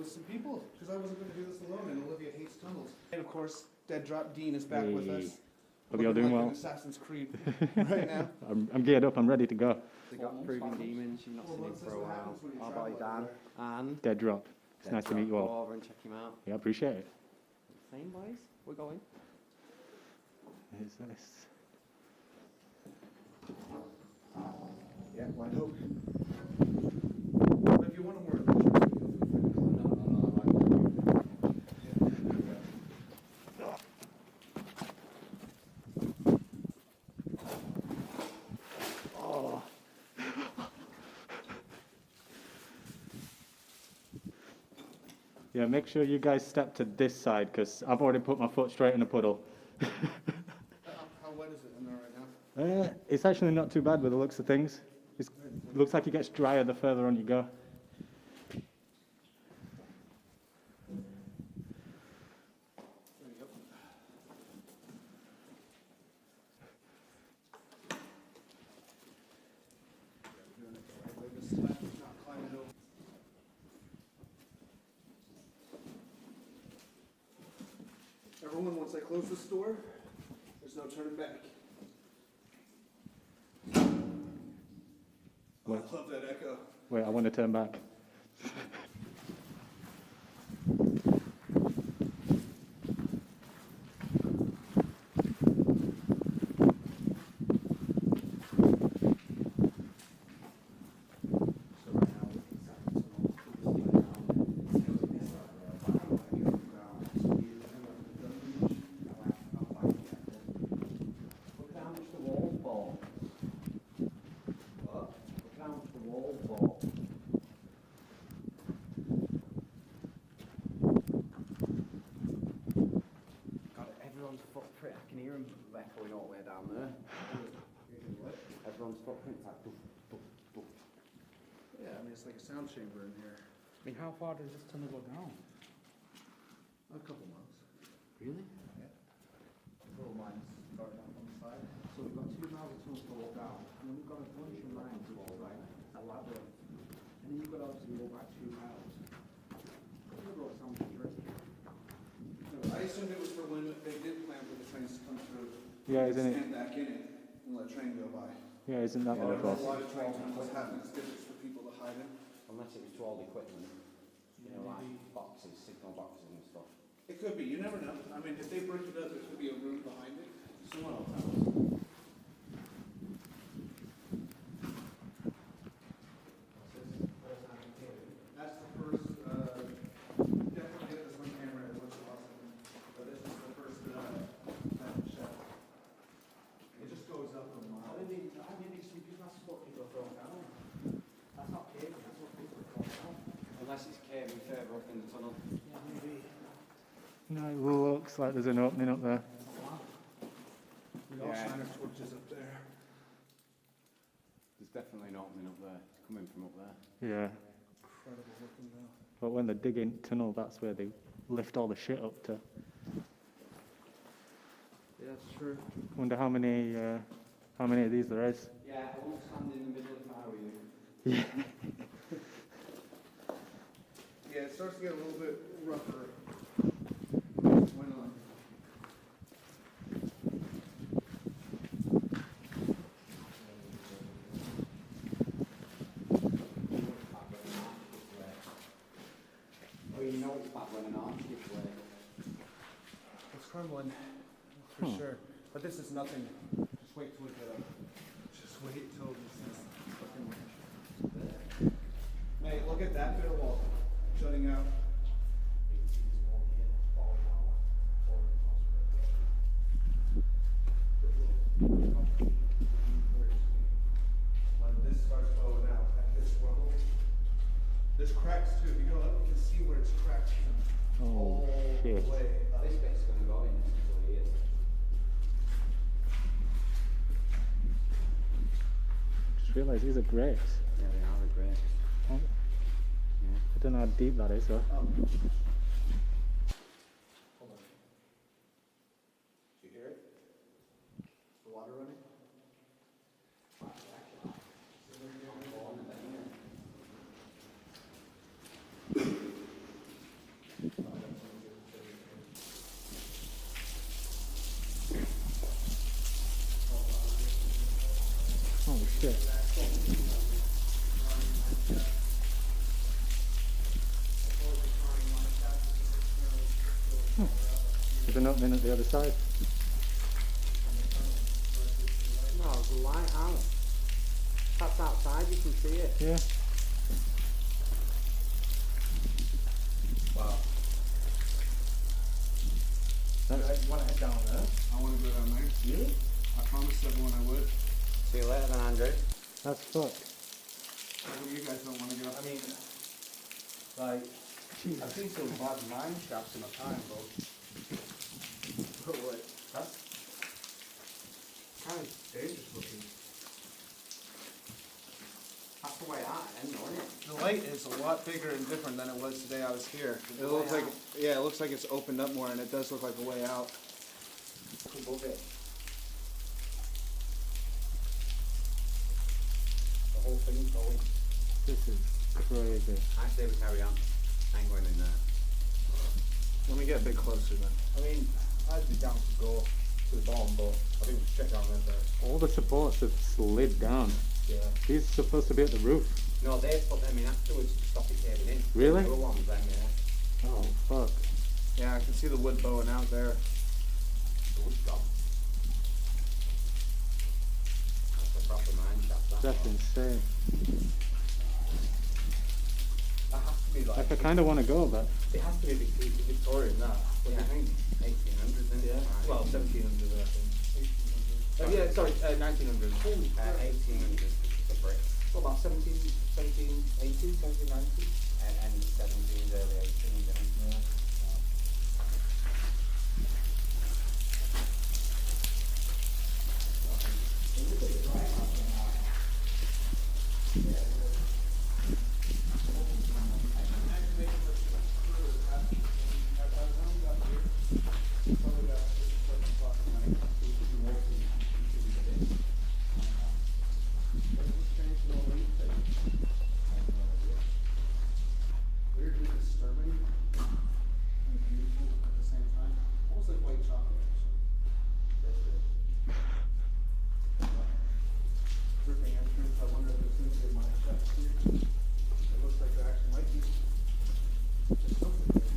with some people because I wasn't going to do this alone, and Olivia hates tunnels. And of course, Dead Drop Dean is back with us. Hope you're doing like well. An Assassin's Creed right now. I'm geared up. I'm ready to go. They got Proving Demons. You've not seen him for a while. Our boy Dan and Dead Drop. It's nice to meet you Go all. over and check him out. Yeah, appreciate it. Same boys. We're going. Is this? Yeah, wide open. But if you want to wear Yeah, make sure you guys step to this side because I've already put my foot straight in the puddle. how wet is it in there right now? It's actually not too bad with the looks of things. It looks like it gets drier the further on you go. Everyone, once I close this door, there's no turning back. Oh, I love that echo. Wait, I want to turn back. Footprint, I can hear him echoing all the way down there. Everyone's footprint's like doof, doof, doof. Yeah, I mean, it's like a sound chamber in here. I mean, how far does this tunnel go down? A couple miles. Really? Yeah. Little lines starting up on the side. So we've got 2 miles of tunnel to walk down, and then we've got a bunch of lines to walk right, a labyrinth. And then you've got to obviously go back 2 miles. The road sounds tricky. I assumed it was for when they did plan for the trains to come through. Yeah, isn't it? Stand back in it and let train go by. Yeah, isn't that what it A was? lot of train tunnels happen as digits for people to hide in. Unless it was to all the equipment, you know, like boxes, signal boxes and stuff. It could be, you never know. I mean, if they break it up, there could be a room behind it. Someone will tell us. That's the first, definitely get this on camera, it looks awesome. But this is the first, shot. It just goes up a mile. I mean, some people that's what people throw down. That's not caving, that's what people throw down. Unless it's caving further up in the tunnel. Yeah, maybe. No, it looks like there's an opening up there. We all shine our torches up there. There's definitely an opening up there. It's coming from up there. Yeah. Incredible looking though. But when they dig in tunnel, that's where they lift all the shit up to. Yeah, that's true. Wonder how many of these there is. Yeah, I won't stand in the middle if I were you. Yeah. Yeah, it starts to get a little bit rougher. Why not? Oh, you know it's bad when an arch gives way. It's crumbling, for sure. But this is nothing. Just wait till we get up. Just wait till this is fucking. Mate, look at that bit of wall jutting out. When this starts blowing out at this level, there's cracks too. If you go up, you can see where it's cracked Oh, all shit. the way up. This bit's going to go in until here. Just realised these are grapes. Yeah, they are great. Oh, Yeah. I don't know how deep that is though. Oh. Hold on. Do you hear it? Is the water running? Oh shit. There's an opening at the other side. No, there's a lighthouse. That's outside, you can see it. Yeah. Wow. That's, You want to head down there? I want to go down there. Really? I promised everyone I would. See you later then, Andrew. that's fucked. What do you guys don't want to go? I mean, like, I've seen some bad mine shafts in my time, but wait, that's kind of dangerous looking. That's the way out, isn't it? The light is a lot bigger and different than it was today I was here. It looks like, yeah, it looks like it's opened up more, and it does look like a way out. Above it. The whole thing's going. This is crazy. I say we carry on. I ain't going in there. Let me get a bit closer then. I mean, I'd be down to go to the bottom, but I think we should check down there first. All the supports have slid down. Yeah. These are supposed to be at the roof. No, they put them in afterwards to stop it caving in. Really? The other ones, then, yeah. Oh fuck. Yeah, I can see the wood bowing out there. The wood's gone. That's a proper mine shaft, That's insane. That has to be Like I kind of want to go, but It has to be Victorian, that. yeah, I think 1800s, isn't it? Yeah. Well, 1700, I think. Yeah, sorry, 1900. 1800s, the brick. So about 1780, 1790. And 17s, early 18s, I think. Yeah. Weirdly disturbing and beautiful at the same time. Almost like white chocolate, actually. Dripping entrance. I wonder if there's going to be a mine shaft here. It looks like there actually might be. There's something there.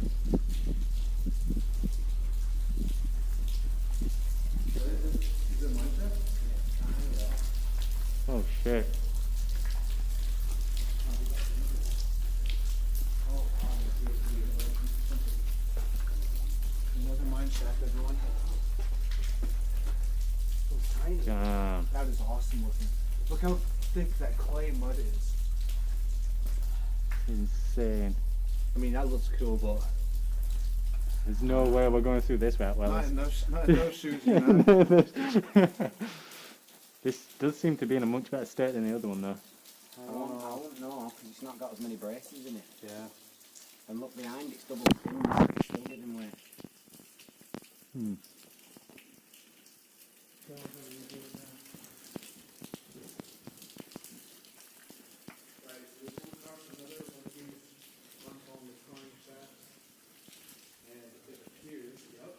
Is it a mine shaft? oh shit. Another mine shaft, everyone. So tiny. Damn. That is awesome looking. Look how thick that clay mud is. Insane. I mean, that looks cool, but There's no way we're going through this wet Not well. in those shoes, you know. This does seem to be in a much better state than the other one though. I won't know, because it's not got as many braces in it. Yeah. And look behind, it's double thin, it's shielded in way. Hmm. Right, so this one comes another one of these one called the climb shaft. And it appears, yep.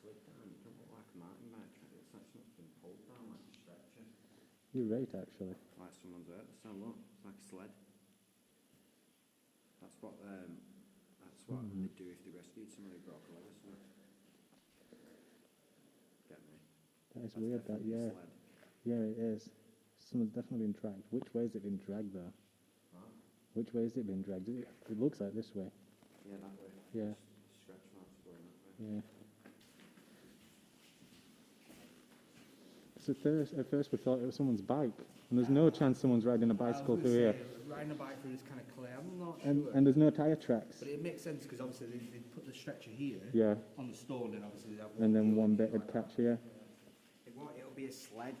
Slid down, it don't look like a mountain bike, it looks like something's been pulled down like a stretcher. You're right actually. Like someone's hurt themselves, look, it's like a sled. That's what they'd do if they rescued somebody who broke a leg or something. Get me? That is That's weird that, definitely a yeah. sled. Yeah it is. Someone's definitely been dragged. Which way has it been dragged though? Huh? Which way has it been dragged? It looks like this way. Yeah, that way. Yeah. Scratch marks going that way. Yeah. So at first we thought it was someone's bike. And there's no chance someone's riding a bicycle through here. Riding a bike through this kind of clay, I'm not And sure. there's no tyre tracks. But it makes sense because obviously they put the stretcher here Yeah. on the stone, and obviously that And then one bit would catch here. It won't, it'll be a sled.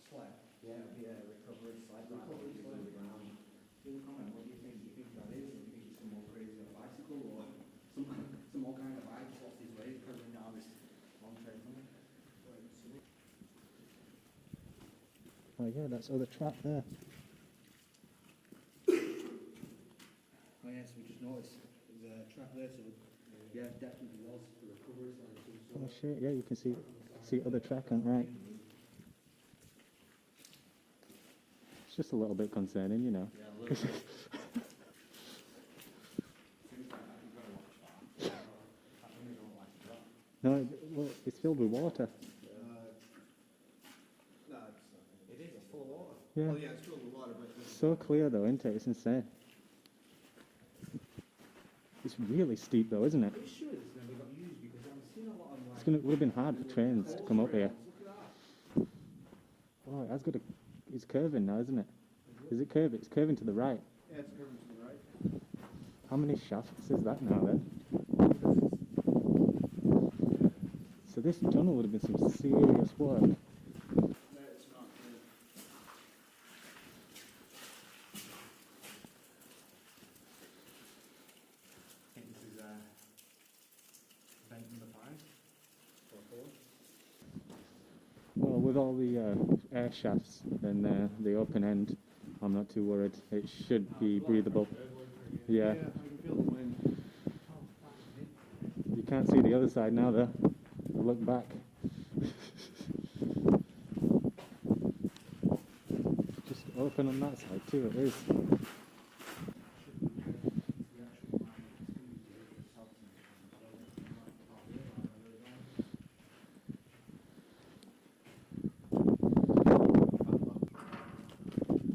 slab. Yeah, it'll be a recovery sled. Like what you do on the ground. Leave a comment, what do you think? Do you think that is? Or do you think it's some more crazy on a bicycle, or some more kind of bike lost his way currently down this long train tunnel? Oh yeah, that's other trap there. Oh yes, we just noticed there's a trap there, so Yeah, definitely was. The recovery side of things. Oh shit, yeah, you can see other track on right. It's just a little bit concerning, you know. Yeah, a little bit. Things like that, you've got to watch that. I really don't like that. No, well, it's filled with water. No, it's not. It is, it's full of water. Yeah. Well, yeah, it's filled with water, but It's so clear though, isn't it? It's insane. It's really steep though, isn't it? It should have never got used because I'm seeing a lot of like. It would have been hard for trains to come up here. Look at that. Oh, it has got a. It's curving now, isn't it? Is it curving? It's curving to the right. yeah, it's curving to the right. How many shafts is that now then? So this tunnel would have been some serious work. It's not good. I think this is vent number 5 or 4. Well, with all the air shafts and the open end, I'm not too worried. It should be breathable. Yeah. I can feel the wind. You can't see the other side now though. Look back. Just open on that side too, it is.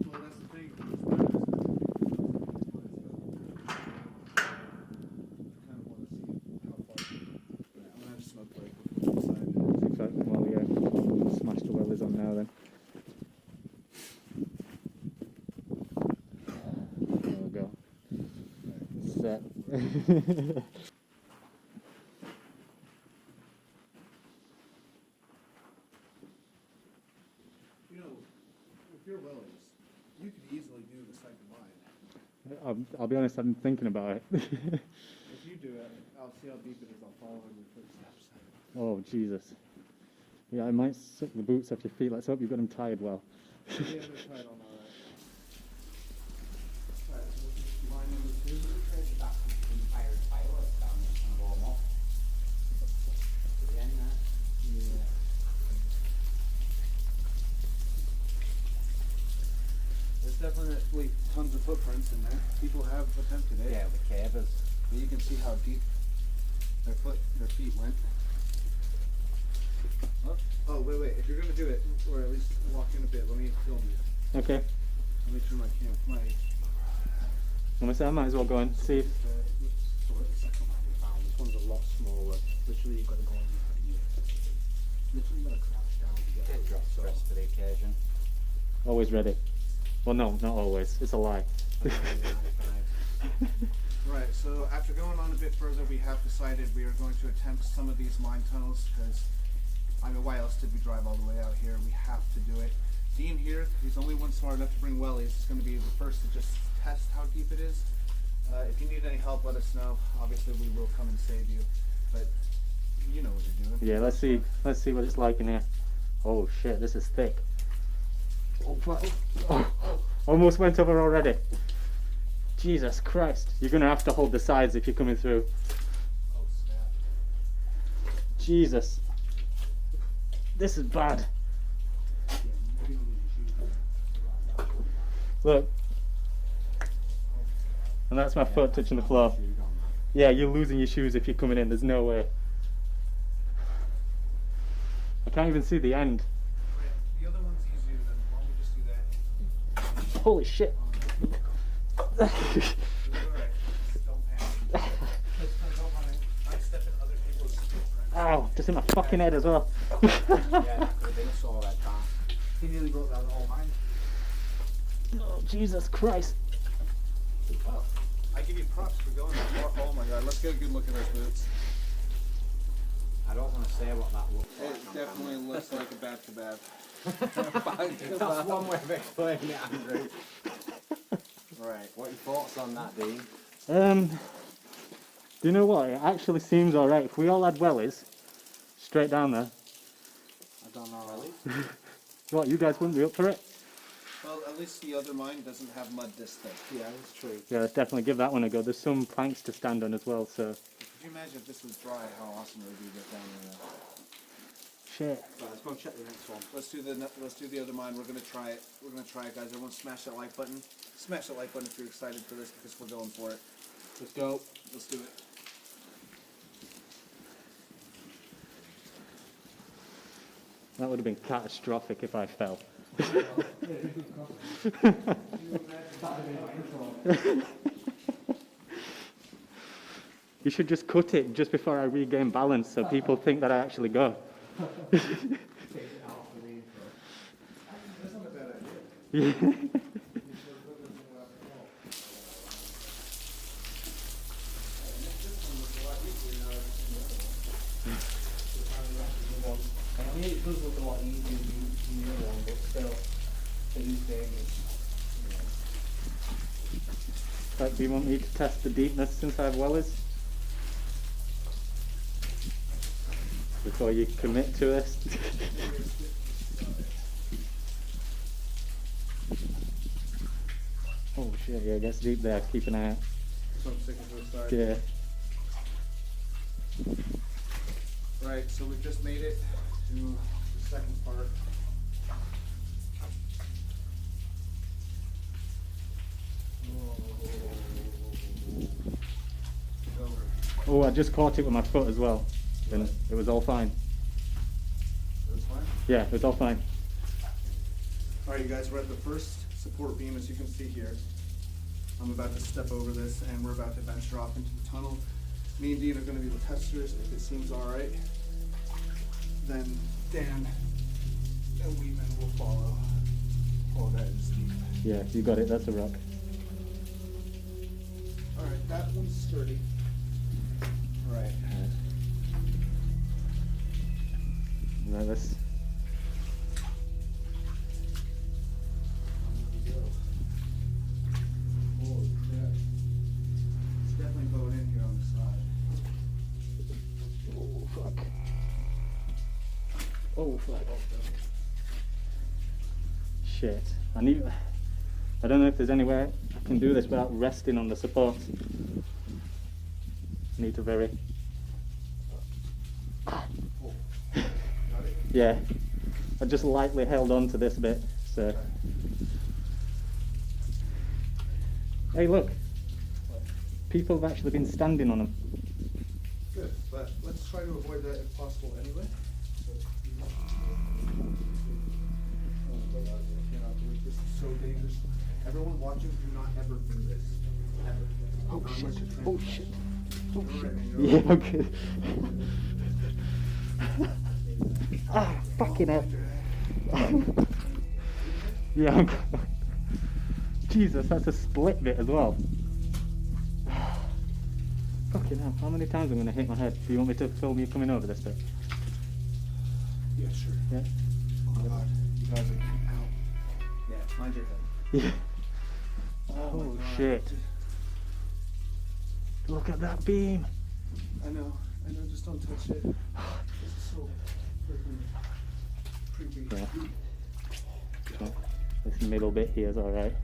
Well, that's the thing. Kind of want to see how far. Yeah, I'm gonna have to smoke break before we decide. In fact, well, yeah, smash the wellies on now then. There we go. Set. You know, with your wellies, you could easily do the second line. I'll be honest, I'm thinking about it. If you do it, I'll see how deep it is. I'll follow in your footsteps. Oh, Jesus. Yeah, I might suck the boots off your feet. Let's hope you've got them tied well. Yeah, they're tied on all right. Alright, so this is line number 2. That entire pilot down there and warm up. To the end there. Yeah. There's definitely tons of footprints in there. People have attempted it. Yeah, the cavers. But you can see how deep their feet went. Oh, wait. If you're gonna do it, or at least walk in a bit, let me film you. Okay. Let me turn my I'm gonna say I might as well go and see if. So the second one we found, this one's a lot smaller. Literally you've got to go on your literally you've got to crouch down to get it. Dress for the occasion. Always ready. Well, no, not always. It's a lie. Right, so after going on a bit further, we have decided we are going to attempt some of these mine tunnels, because, I mean, why else did we drive all the way out here? We have to do it. Dean here, he's the only one smart enough to bring wellies. He's going to be the first to just test how deep it is. If you need any help, let us know. Obviously, we will come and save you, but you know what you're doing. Yeah, let's see what it's like in here. Oh shit, this is thick. Oh, almost went over already. Jesus Christ. You're gonna have to hold the sides if you're coming through. Oh, snap. Jesus. This is bad. Look. And that's my foot touching the floor. Yeah, you're losing your shoes if you're coming in. There's no way. I can't even see the end. Right, the other one's easier than, why don't we just do that? Holy shit. It's alright. Don't panic. I step in other people's footprints. Ow, just in my fucking head as well. Yeah, that could have been so red car. He nearly broke down the whole mine. Oh, Jesus Christ. Well, I give you props for going that far. Oh my god, let's get a good look at those boots. I don't want to say what that looks like. It definitely looks like a bad kebab. That's one way of explaining it, Andrew. Right, what are your thoughts on that, Dean? Do you know what? It actually seems alright. If we all had wellies, straight down there. I don't know, really. What, you guys wouldn't be up for it? Well, at least the other mine doesn't have mud this thick. Yeah, that's true. Yeah, let's definitely give that one a go. There's some planks to stand on as well, so. If you imagine if this was dry, how awesome it would be to get down there now? Shit. Right, let's go and check the next one. Let's do the other mine. We're gonna try it. We're gonna try it, guys. Everyone, smash that like button. Smash that like button if you're excited for this because we're going for it. Let's go. Let's do it. That would have been catastrophic if I fell. You should just cut it just before I regain balance so people think that I actually go. That's not a bad idea. Yeah. I mean, it does look a lot easier than the other one, but still, it is dangerous. Like, do you want me to test the deepness since I have wellers? Before you commit to this? Oh shit, yeah, it gets deep there, keep an eye out. So I'm sticking to the start. Yeah. Right, so we've just made it to the second part. Oh, I just caught it with my foot as well. And it was all fine. That's fine. Yeah, it was all fine. Alright, you guys, we're at the first support beam, as you can see here. I'm about to step over this, and we're about to venture off into the tunnel. Me and Dean are going to be the testers. If it seems alright, then Dan and Weeman will follow. Oh, that is deep. Yeah, you got it, that's a rock. Alright, that one's sturdy. Alright. Right, let's... Holy crap. It's definitely bowed in here on the side. Oh, fuck. Oh, fuck. Shit. I don't know if there's any way I can do this without resting on the supports. Need to very... Yeah. I just lightly held on to this bit, so... Hey, look. People have actually been standing on them. Good, but let's try to avoid that if possible anyway. This is so dangerous. Everyone watching, do not ever do this. Ever. Oh, Not shit. unless you're Oh, trained. shit. You're right, man, you're Yeah, right. okay. Ah, fucking hell. Yeah, I'm... Jesus, that's a split bit as well. Fucking hell, how many times I'm going to hit my head? Do you want me to film you coming over this bit? Yeah, sure. Yeah? Oh god, you guys are getting out. Yeah, mind your head. Yeah. Oh, my Oh, God. shit. Look at that beam. I know, just don't touch it. This is so freaking creepy. Yeah. So, this middle bit here is alright.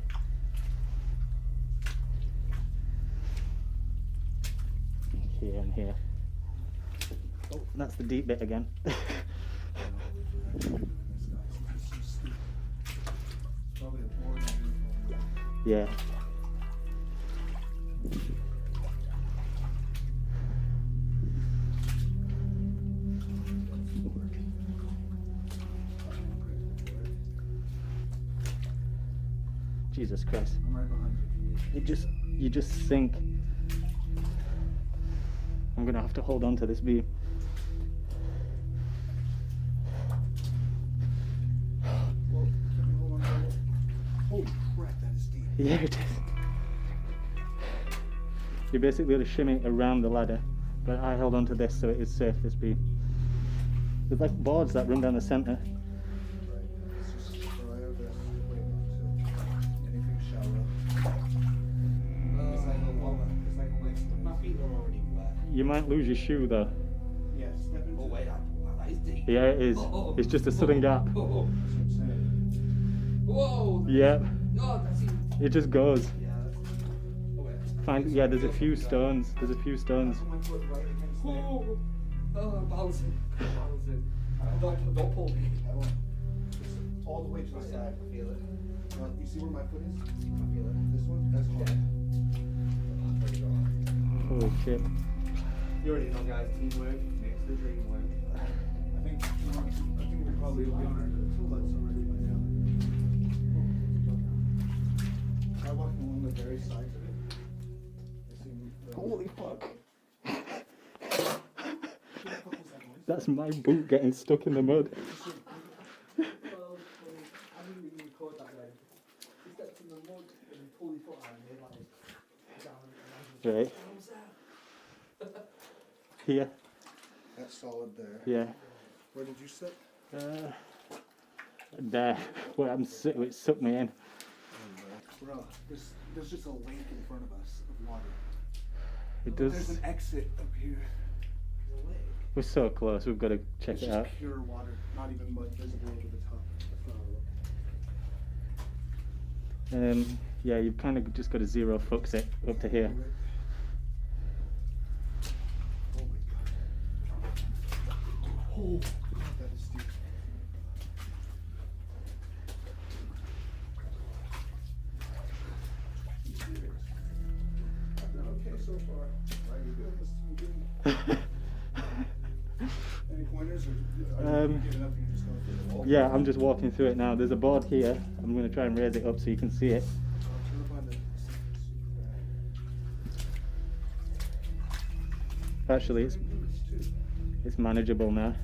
Here and here. Oh, that's the deep bit again. Probably a board. Yeah. Jesus Christ. I'm right behind you. You just sink. I'm gonna have to hold on to this beam. Well, can you hold on to it? Holy crap, that is deep. Yeah, it is. You basically got to shimmy it around the ladder, but I held on to this so it is safe, this beam. There's like boards that run down the centre. Right. It's just right over there. Waiting to anything shallow. It's like a lava. It's like my feet are already wet. You might lose your shoe though. Yeah, step into Oh wait, that is deep. Yeah, it is. It's just a sudden gap. Oh, That's what I'm saying. whoa! Yeah, Oh, that's even. it just goes. Yeah. That's, oh wait. find. Yeah, there's a few stones. There's a few stones. Put my foot right against there. Oh, balancing. Don't pull me. I won't. Just all the way to the side. I feel it. You see where my foot is? I feel it. This one? That's hard. There you go. Holy shit. You already know, guys. Teamwork makes the dream work. I think we probably will be on our butts already by now. By walking along the very sides of it, I see the... Holy fuck. What the fuck was that noise? That's my boot getting stuck in the mud. Well, I didn't even record that way. He stepped in the mud and he pulled his foot out and made like this down and Right. Here. That's solid there. Yeah. Where did you sit? There. Where I'm sitting, it sucked me in. Bro, there's just a lake in front of us of water. It There's does. an exit up here. We're so close. We've got to check It's it just out. pure water, not even mud visible over the top. Yeah, you've kind of just got to 0 fucks it up to here. Oh my god. Oh, that is steep. Okay, so far. Right, you good? Any pointers or are you giving up and you're just going through the wall? Yeah, I'm just walking through it now. There's a board here. I'm going to try and raise it up so you can see it. Turn up on the Actually, it's manageable now.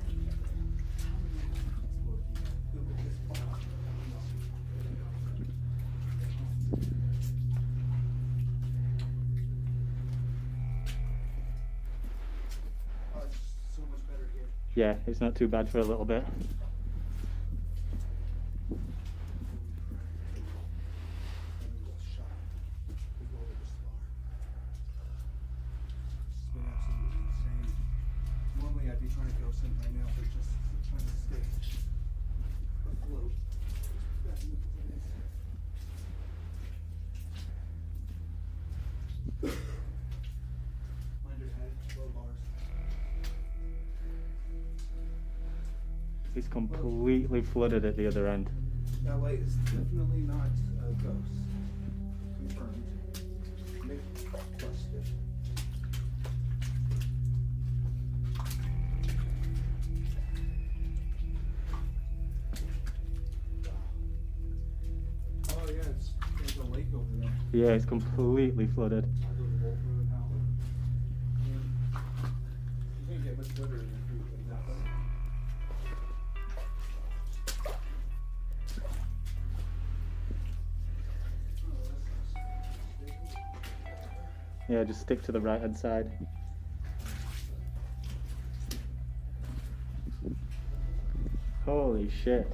Oh, it's so much better here. Yeah, it's not too bad for a little bit. Normally I'd be trying to go something right now, but just trying to stay afloat. Mind your head, low bars. It's completely flooded at the other end. That light is definitely not a ghost. Confirmed. Myth busted. Oh yeah, there's a lake over there. Yeah, it's completely flooded. You can't get much better than that. Yeah, just stick to the right hand side. Holy shit.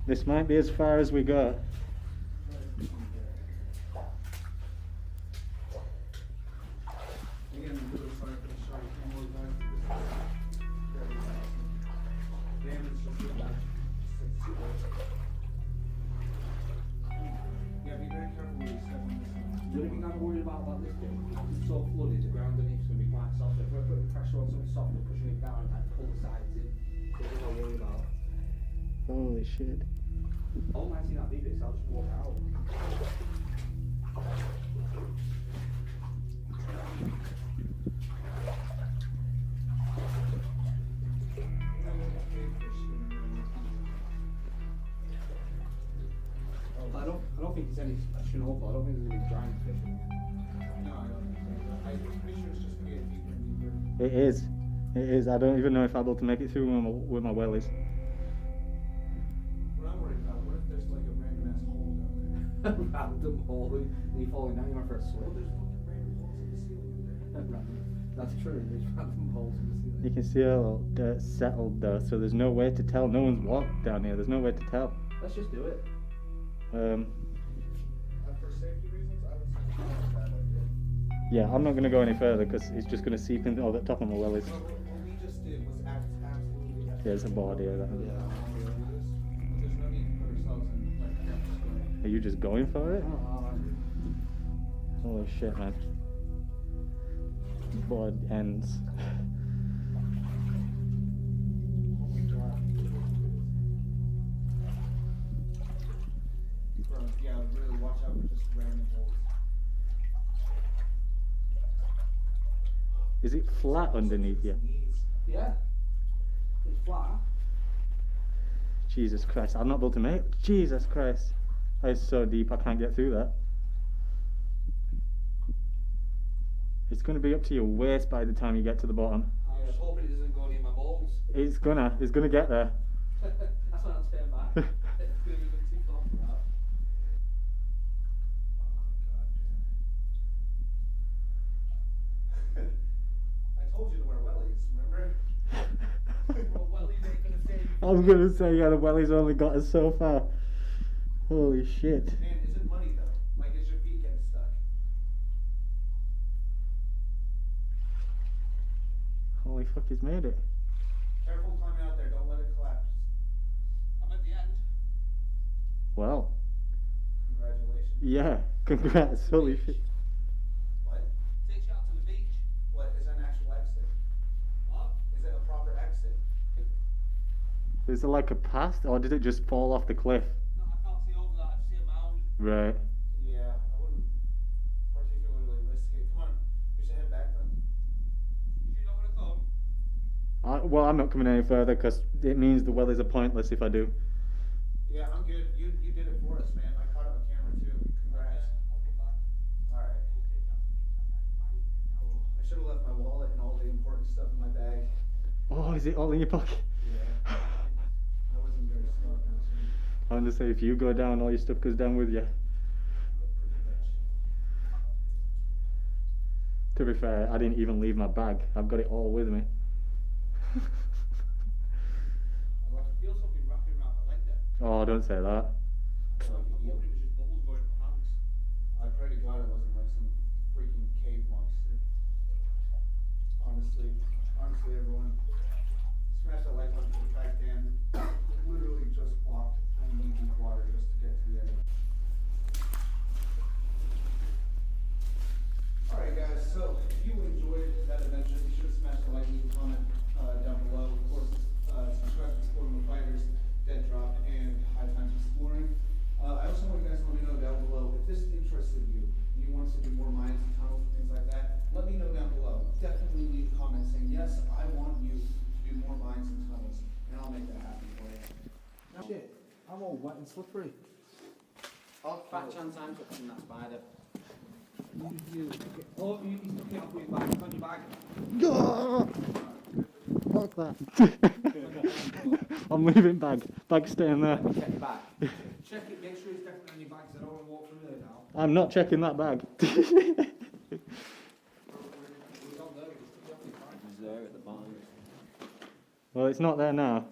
This might be as far as we go. Again, I'm really sorry for the shot. One more time. Damage just too bad. Yeah, be very careful when you step on this one. The only thing I'm worried about this bit, it's so flooded, the ground underneath is going to be quite soft. So if we're putting pressure on something soft and pushing it down, it might pull the sides in. So we're not worried about. Holy shit. All might see that big bit, so I'll just walk out. I don't think it's any snowfall. I don't think there's going to be giant fish in here. No, I don't think so. I'm pretty sure it's just going to get deeper and deeper. It is. It is. I don't even know if I'll be able to make it through where my well is. What I'm worried about, what if there's like a random ass hole down there? Random hole, and you're falling down, you might first swim. There's fucking random holes in the ceiling in there. That's true, there's random holes in the ceiling. You can see a little dirt settled though, so there's no way to tell. No one's walked down here. There's no way to tell. Let's just do it. For safety reasons, I would say it's not a bad idea. Yeah, I'm not going to go any further because it's just going to seep into all the top of my well is. Well, what we just did was absolutely There's a board here. That, There's no need to put ourselves in like harm's way. Are you just going for it? I don't know, man. Holy shit, man. Board ends. Bro, yeah, really watch out for just random holes. Is it flat underneath you? Yeah. It's flat. Jesus Christ, I'm not able to make it. Jesus Christ. That is so deep, I can't get through that. It's going to be up to your waist by the time you get to the bottom. I was hoping it doesn't go near my balls. It's gonna get there. That's why I'm staying back. It's going to be too far for that. I told you to wear wellies, remember? Well, wellies ain't going to save you. I was going to say, yeah, the wellies only got us so far. Holy shit. Man, is it money though? Like, is your feet getting stuck? Holy fuck, he's made it. Careful climbing out there, don't let it collapse. I'm at the end. Well, Congratulations. yeah, congrats. Holy shit. What? Takes you out to the beach. What, is that an actual exit? What? Is it a proper exit? Is it like a path, or did it just fall off the cliff? No, I can't see over that. I see a mound. Right. Yeah, I wouldn't particularly risk it. Come on, we should head back then. You sure you don't want to come? Well, I'm not coming any further because it means the wellies are pointless if I do. Yeah, I'm good. You did it for us, man. I caught it on camera too. Congrats. I'll come back. Alright. Oh, I should have left my wallet and all the important stuff in my bag. Oh, is it all in your pocket? Yeah. I wasn't very smart, actually. I'm gonna say if you go down, all your stuff goes down with you. Pretty much. To be fair, I didn't even leave my bag. I've got it all with me. I feel something wrapping around my leg there. Oh, don't say that. I'm hoping it was just bubbles going in my hands. I pray to God it wasn't like some freaking cave monster. Honestly, everyone, smash that like button, put it back in. Literally just walked knee deep water just to get to the end. Alright guys, so if you enjoyed that adventure, be sure to smash the like, leave a comment down below. Of course, subscribe to Exploring the Fighters, Dead Drop, and High Times Exploring. I also want you guys to let me know down below if this interested you, and you want us to do more mines and tunnels and things like that, let me know down below. Definitely leave a comment saying, yes, I want you to do more mines and tunnels, and I'll make that happen for you. Now, Shit. I'm all wet and slippery. Fat chance I'm touching that spider. Oh, he's looking up with your bag. It's on your bag. Fuck that. I'm leaving bag. Bag staying there. Check your bag. Check it, make sure it's definitely on your bag, because I don't want to walk through there now. I'm not checking that bag. It was on there, it's still on your bag. It's there at the bottom. Well, it's not there now.